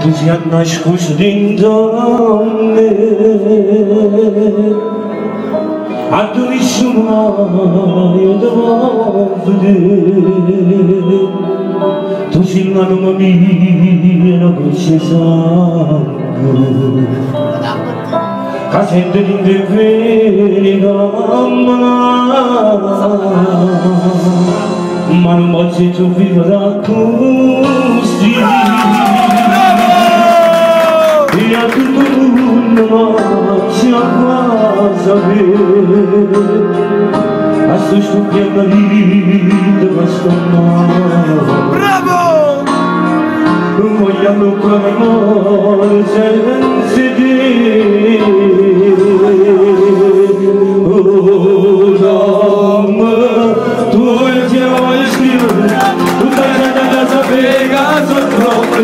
tu sia nascosto dentro me, a tu nessuno io devo vedere, tu sei l'anima mia, la croce sangue, che sente di te ma non voglio tu viva da così e a tutto il mondo c'è cosa vedere a sto stupiendo la vita questo mare bravo vogliamo come amore senza te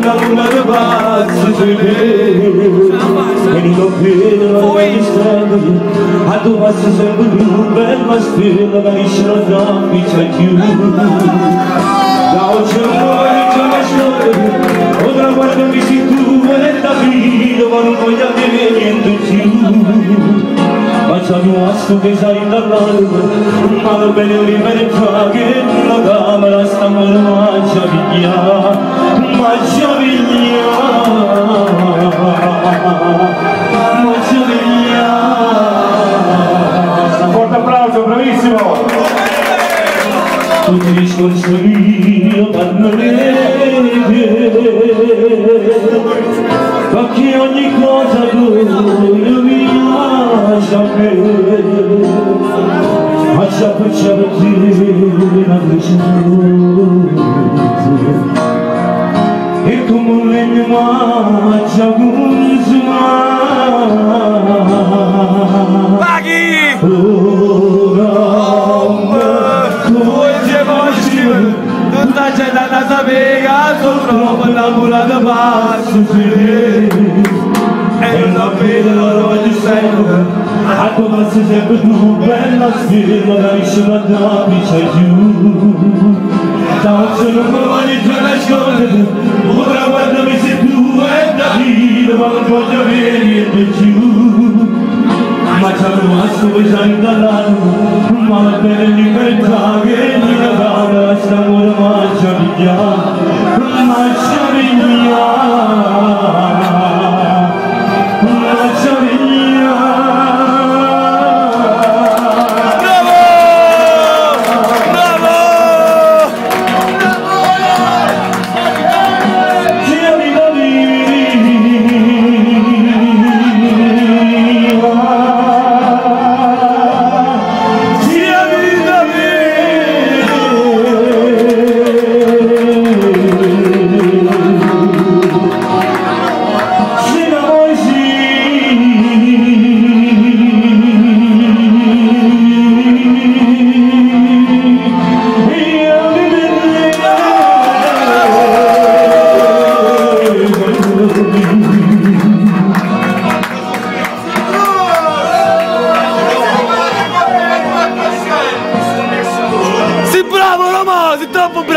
la luna de basso sui piedi e non vedo la strada a tu passo sempre più bella stella che esce la zambi c'è più da oggi fuori c'è la storia ora guardami se tu vuoi da vita ma non voglio dire niente più ma c'è un astro che sai dall'alba ma va bene libertà che la camera sta mormaggia via forte applauso, bravissimo! Tutti gli scorsi io parlerete perché ogni cosa tu mi lascia ma c'è per certi una e come un legno mangia consuma ora tu ci voci tutta c'è da sapere sopra la mura da basso e la vede la voglio sempre a tua passo sempre tu bella sfida la vicina da c'è giù tanto non voglio già nascondere ora guardami se tu è da vita ma non voglio avere niente più ma c'è rimasto che sei dall'anno ma la bene libertà che mi dava sta amore mangia via Sei bravo Roma, sei troppo bravo!